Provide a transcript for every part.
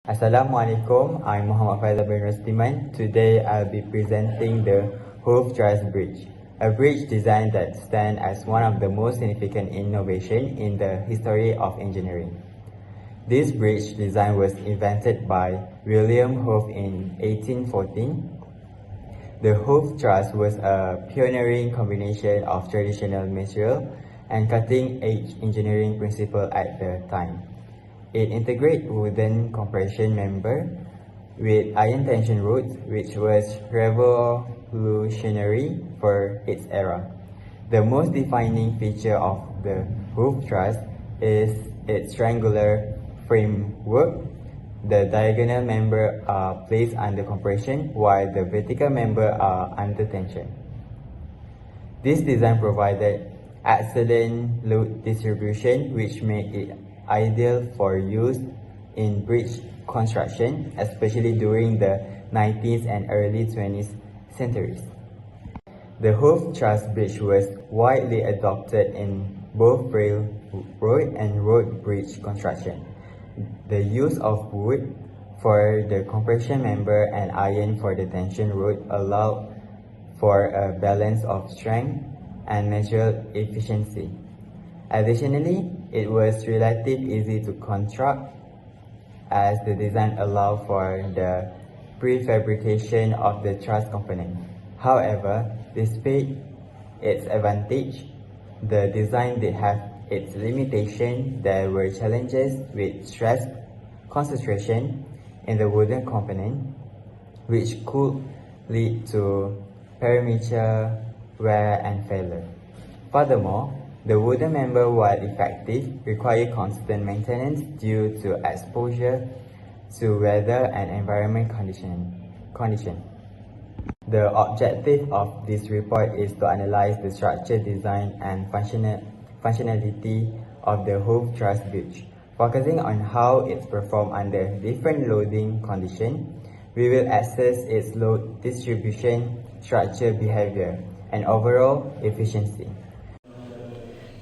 Assalamualaikum, I'm Muhammad Faizal bin Rastiman. Today I'll be presenting the Howe Truss Bridge, a bridge design that stands as one of the most significant innovations in the history of engineering. This bridge design was invented by William Howe in 1814. The Howe Truss was a pioneering combination of traditional material and cutting-edge engineering principles at the time. It integrates wooden compression member with iron tension rods, which was revolutionary for its era. The most defining feature of the roof truss is its triangular framework. The diagonal members are placed under compression while the vertical members are under tension. This design provided excellent load distribution, which made it ideal for use in bridge construction, especially during the 19th and early 20th centuries. The Howe Truss Bridge was widely adopted in both railroad and road bridge construction. The use of wood for the compression member and iron for the tension rod allowed for a balance of strength and material efficiency. Additionally, it was relatively easy to construct as the design allowed for the prefabrication of the truss component. However, despite its advantage, the design did have its limitations. There were challenges with stress concentration in the wooden component, which could lead to perimeter wear and failure. Furthermore, the wooden member, while effective, require constant maintenance due to exposure to weather and environment condition. The objective of this report is to analyze the structure, design, and functionality of the Howe Truss Bridge. Focusing on how it's performed under different loading conditions, we will assess its load distribution, structure behavior, and overall efficiency.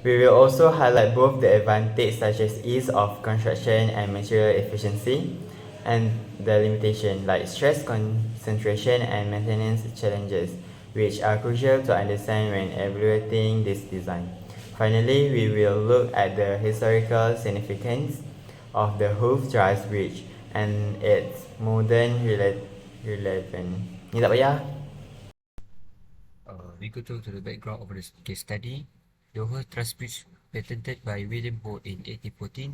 We will also highlight both the advantages such as ease of construction and material efficiency, and the limitation like stress concentration and maintenance challenges, which are crucial to understand when evaluating this design. Finally, we will look at the historical significance of the Howe Truss Bridge and its modern relevance. Ni tak payah. We go to the background of the case study. The Howe Truss Bridge, patented by William Howe in 1814,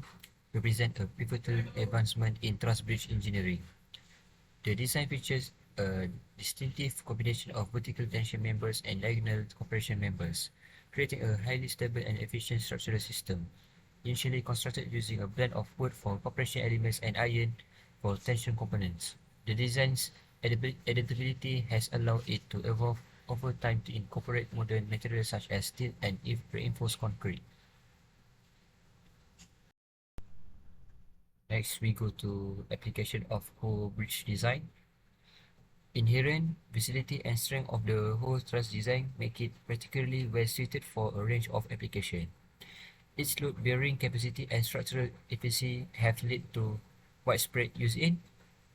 represents a pivotal advancement in truss bridge engineering. The design features a distinctive combination of vertical tension members and diagonal compression members, creating a highly stable and efficient structural system. Initially constructed using a blend of wood for compression elements and iron for tension components, the design's adaptability has allowed it to evolve over time to incorporate modern materials such as steel and reinforced concrete. Next, we go to application of Howe bridge design. Inherent versatility and strength of the Howe truss design make it particularly well suited for a range of applications. Its load-bearing capacity and structural efficiency have led to widespread use in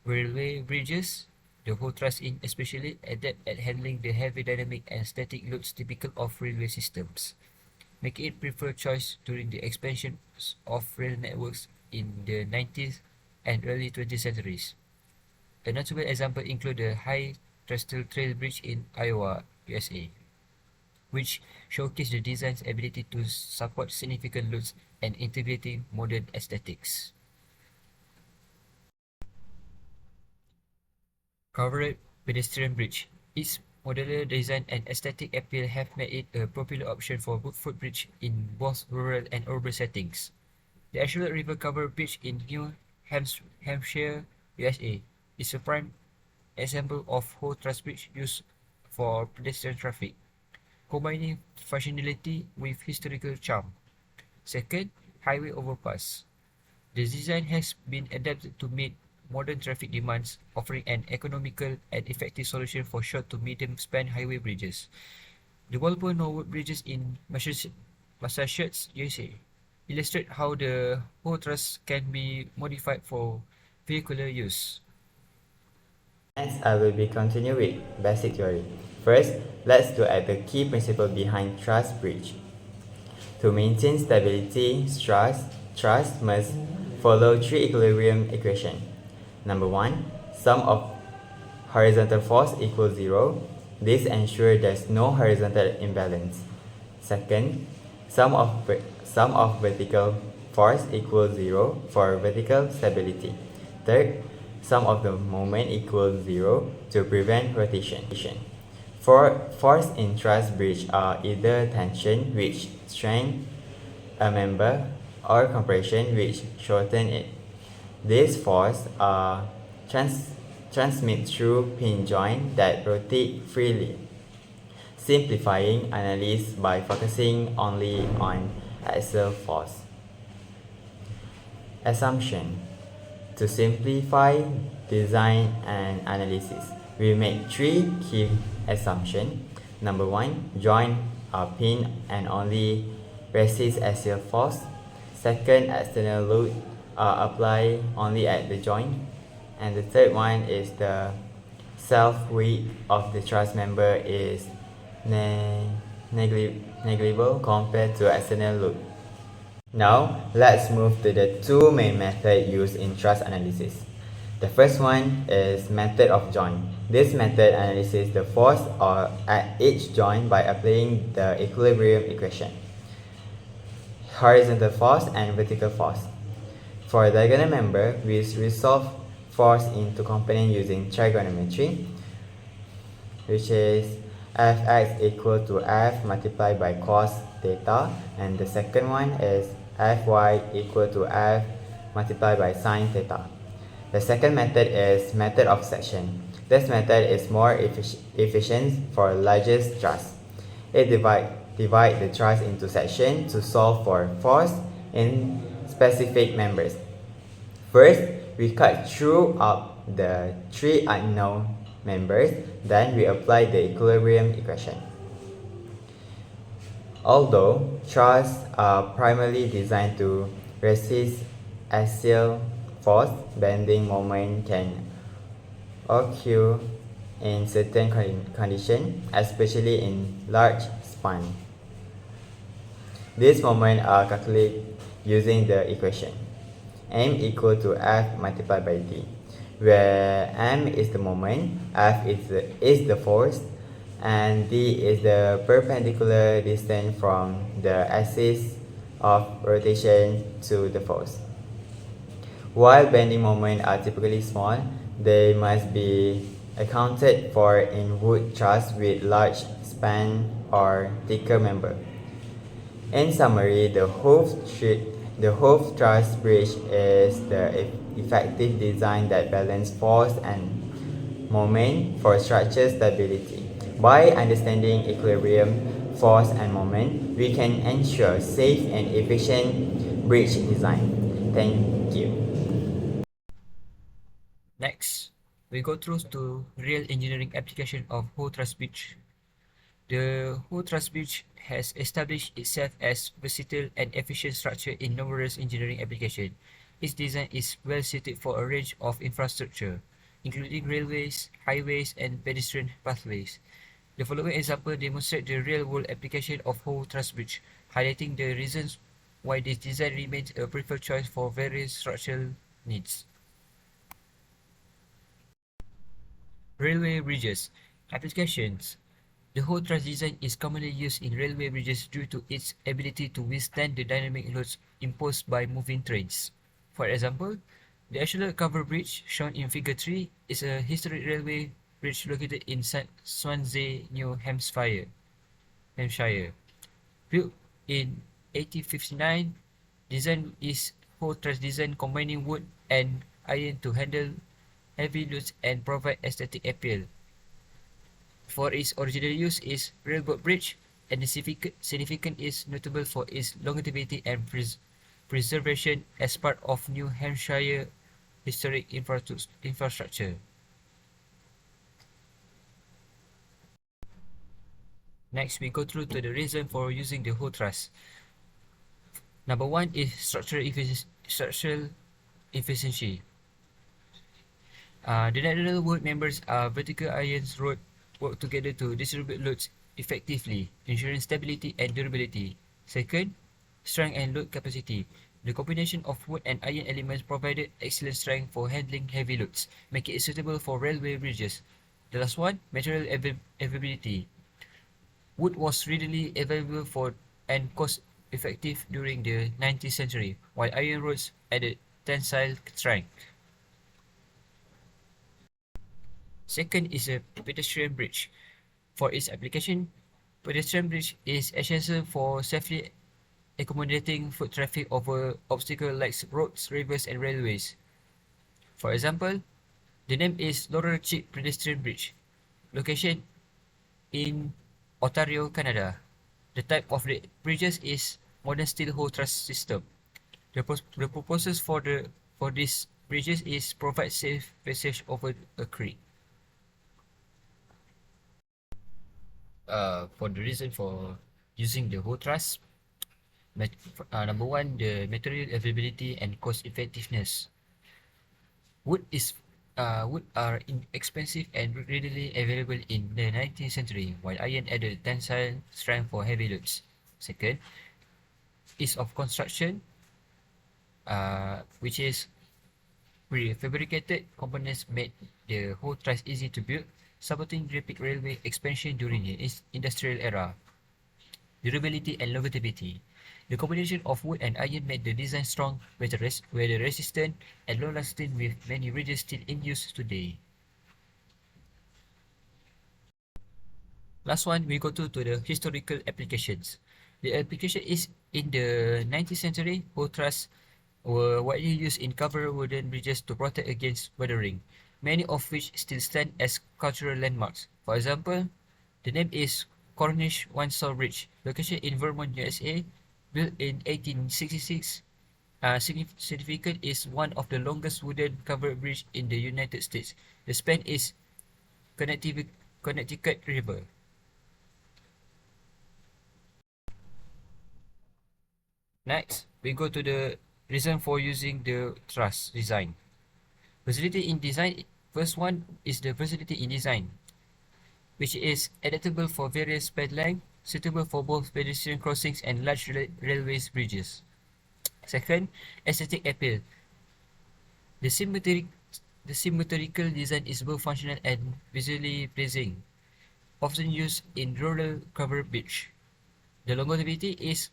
railway bridges. The Howe truss is especially adept at handling the heavy dynamic and static loads typical of railway systems, making it preferred choice during the expansion of rail networks in the 19th and early 20th centuries. A notable example include the High Trestle Trail Bridge in Iowa, USA, which showcased the design's ability to support significant loads and integrating modern aesthetics. Covered pedestrian bridge. Its modular design and aesthetic appeal have made it a popular option for footbridge in both rural and urban settings. The Ashland River Covered Bridge in New Hampshire, USA, is a prime example of Howe truss bridge used for pedestrian traffic, combining functionality with historical charm. Second, highway overpass. The design has been adapted to meet modern traffic demands, offering an economical and effective solution for short to medium-span highway bridges. The Walpole Norwood bridges in Massachusetts, USA, illustrate how the Howe truss can be modified for Vehicular use. Next, I will be continuing with basic theory. First, let's look at the key principle behind truss bridge. To maintain stability, truss must follow three equilibrium equations. Number one, sum of horizontal force equals 0. This ensures there's no horizontal imbalance. Second, sum of vertical force equals 0 for vertical stability. Third, sum of the moment equals 0 to prevent rotation. Force in truss bridge are either tension, which strengthens a member, or compression, which shortens it. These forces are transmitted through pin joints that rotate freely. Simplifying analysis by focusing only on axial force. Assumption. To simplify design and analysis, we make three key assumptions. Number one, joint are pinned and only resist axial force. Second, external load are applied only at the joint. And the third one is the self-weight of the truss member is negligible compared to external load. Now, let's move to the two main methods used in truss analysis. The first one is method of joint. This method analyzes the force at each joint by applying the equilibrium equation, horizontal force and vertical force. For a diagonal member, we resolve force into components using trigonometry, which is fx equal to f multiplied by cos theta, and the second one is fy equal to f multiplied by sine theta. The second method is method of section. This method is more efficient for largest truss. It divide the truss into sections to solve for force in specific members. First, we cut throughout the three unknown members, then we apply the equilibrium equation. Although trusses are primarily designed to resist axial force, bending moment can occur in certain conditions, especially in large span. These moments are calculated using the equation m equal to f multiplied by d, where m is the moment, f is the force, and d is the perpendicular distance from the axis of rotation to the force. While bending moments are typically small, they must be accounted for in wood truss with large span or thicker member. In summary, the Howe truss bridge is the effective design that balances force and moment for structure stability. By understanding equilibrium, force, and moment, we can ensure safe and efficient bridge design. Thank you. Next, we go through to real engineering application of Howe truss bridge. The Howe truss bridge has established itself as versatile and efficient structure in numerous engineering applications. Its design is well suited for a range of infrastructure, including railways, highways, and pedestrian pathways. The following example demonstrate the real-world application of Howe truss bridge, highlighting the reasons why this design remains a preferred choice for various structural needs. Railway bridges. Applications. The Howe truss design is commonly used in railway bridges due to its ability to withstand the dynamic loads imposed by moving trains. For example, the Ashler Cover Bridge, shown in Figure 3, is a historic railway bridge located in Swansea, New Hampshire. Built in 1859, design is Howe truss design combining wood and iron to handle heavy loads and provide aesthetic appeal. For its original use is railroad bridge, and the significance is notable for its longevity and preservation as part of New Hampshire historic infrastructure. Next, we go through to the reason for using the Howe truss. Number one is structural efficiency. The natural wood members are vertical ions rod work together to distribute loads effectively, ensuring stability and durability. Second, strength and load capacity. The combination of wood and iron elements provided excellent strength for handling heavy loads, making it suitable for railway bridges. The last one, material availability. Wood was readily available for and cost effective during the 19th century, while iron rods added tensile strength. Second is a pedestrian bridge. For its application, pedestrian bridge is essential for safely accommodating foot traffic over obstacles like roads, rivers, and railways. For example, the name is Laurel Cheek Pedestrian Bridge, location in Ontario, Canada. The type of the bridges is modern steel hull truss system. The purposes for these bridges is provide safe passage over a creek. For the reason for using the hull truss, number one, the material availability and cost effectiveness. Wood is wood are inexpensive and readily available in the 19th century, while iron added tensile strength for heavy loads. Second, ease of construction, which is prefabricated components made the whole truss easy to build, supporting rapid railway expansion during the industrial era. Durability and longevity. The combination of wood and iron made the design strong, weather resistant, and long-lasting, with many bridges still in use today. Last one, we go to the historical applications. The application is in the 19th century, both truss were widely used in covered wooden bridges to protect against weathering, many of which still stand as cultural landmarks. For example, the name is Cornish One-Saw Bridge, located in Vermont, USA, built in 1866. Significant is one of the longest wooden covered bridge in the United States. The span is Connecticut River. Next, we go to the reason for using the truss design. Versatility in design. First one is the versatility in design, which is adaptable for various span length, suitable for both pedestrian crossings and large railways bridges. Second, aesthetic appeal. The symmetrical design is both functional and visually pleasing, often used in rural covered bridge. The longevity is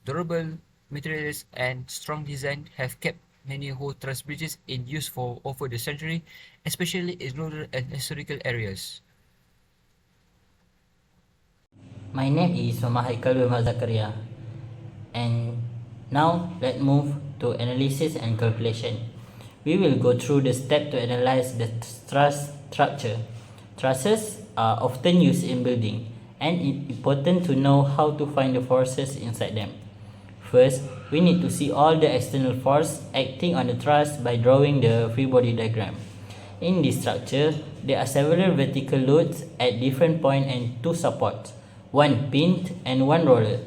durable materials and strong design have kept many whole truss bridges in use for over the century, especially in rural and historical areas. My name is Muhammad Haikal Muhammad Zakaria, and now let's move to analysis and calculation. We will go through the step to analyze the truss structure. Trusses are often used in building, and it's important to know how to find the forces inside them. First, we need to see all the external force acting on the truss by drawing the free body diagram. In this structure, there are several vertical loads at different points and two supports, one pin and one roller.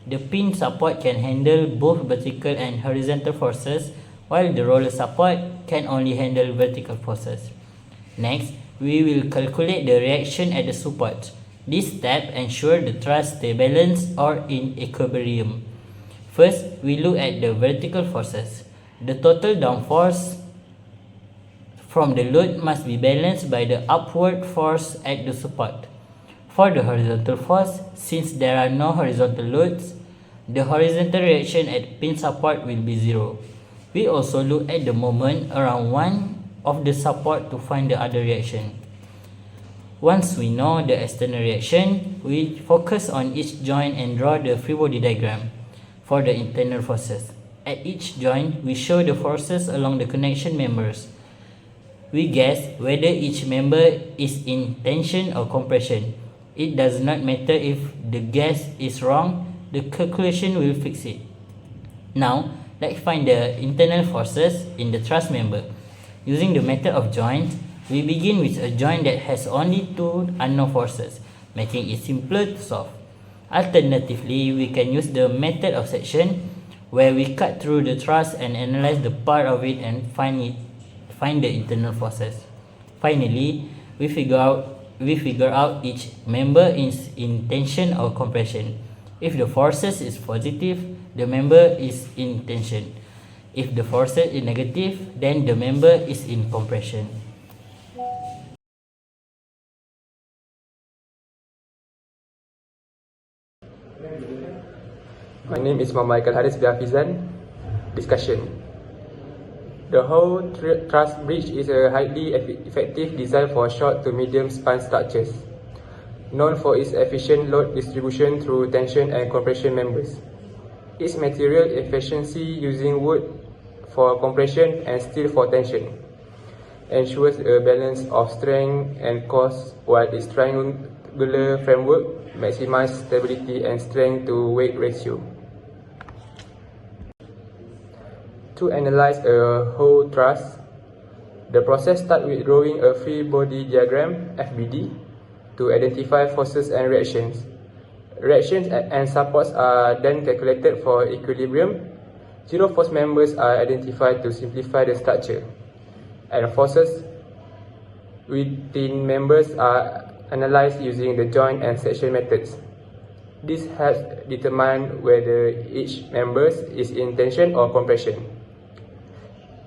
The pin support can handle both vertical and horizontal forces, while the roller support can only handle vertical forces. Next, we will calculate the reaction at the support. This step ensures the truss stay balanced or in equilibrium. First, we look at the vertical forces. The total downforce from the load must be balanced by the upward force at the support. For the horizontal force, since there are no horizontal loads, the horizontal reaction at pin support will be 0. We also look at the moment around one of the support to find the other reaction. Once we know the external reaction, we focus on each joint and draw the free body diagram for the internal forces. At each joint, we show the forces along the connection members. We guess whether each member is in tension or compression. It does not matter if the guess is wrong, the calculation will fix it. Now, let's find the internal forces in the truss member. Using the method of joint, we begin with a joint that has only two unknown forces, making it simpler to solve. Alternatively, we can use the method of section, where we cut through the truss and analyze the part of it and find the internal forces. Finally, we figure out each member is in tension or compression. If the forces is positive, the member is in tension. If the forces is negative, then the member is in compression. My name is Muhammad Haris Biafizan. Discussion. The Howe Truss bridge is a highly effective design for short to medium span structures, known for its efficient load distribution through tension and compression members. Its material efficiency using wood for compression and steel for tension ensures a balance of strength and cost, while its triangular framework maximizes stability and strength to weight ratio. To analyze a Howe truss, the process starts with drawing a free body diagram (FBD) to identify forces and reactions. Reactions and supports are then calculated for equilibrium. Zero force members are identified to simplify the structure, and forces within members are analyzed using the joint and section methods. This helps determine whether each member is in tension or compression,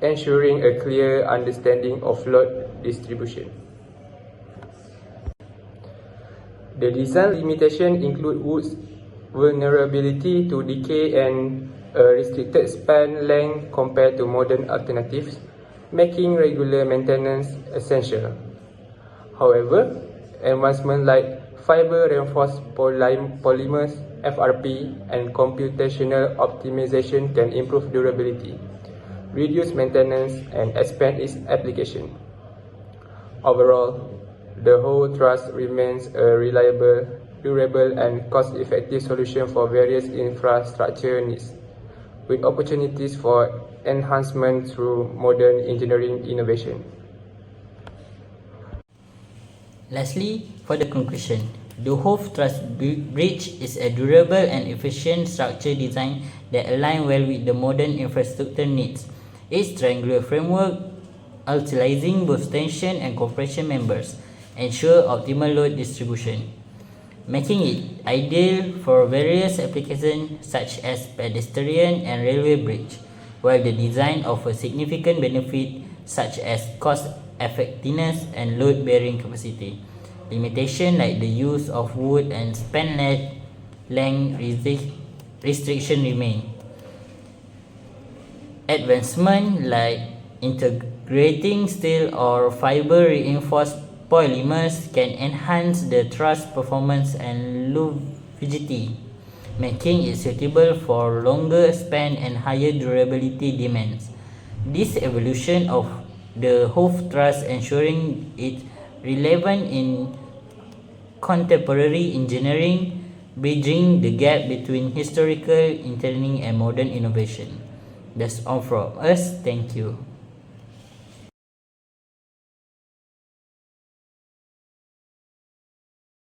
ensuring a clear understanding of load distribution. The design limitations include wood's vulnerability to decay and a restricted span length compared to modern alternatives, making regular maintenance essential. However, advancements like fiber-reinforced polymers (FRP) and computational optimization can improve durability, reduce maintenance, and expand its application. Overall, the Howe truss remains a reliable, durable, and cost-effective solution for various infrastructure needs, with opportunities for enhancement through modern engineering innovation. Lastly, for the conclusion, the Howe Truss Bridge is a durable and efficient structure design that aligns well with the modern infrastructure needs. Its triangular framework, utilizing both tension and compression members, ensure optimal load distribution, making it ideal for various applications such as pedestrian and railway bridge, while the design offers significant benefits such as cost effectiveness and load bearing capacity. Limitations like the use of wood and span length restriction remain. Advancements like integrating steel or fiber reinforced polymers can enhance the truss performance and longevity, making it suitable for longer span and higher durability demands. This evolution of the Howe truss ensuring it relevant in contemporary engineering, bridging the gap between historical engineering and modern innovation. That's all from us. Thank you.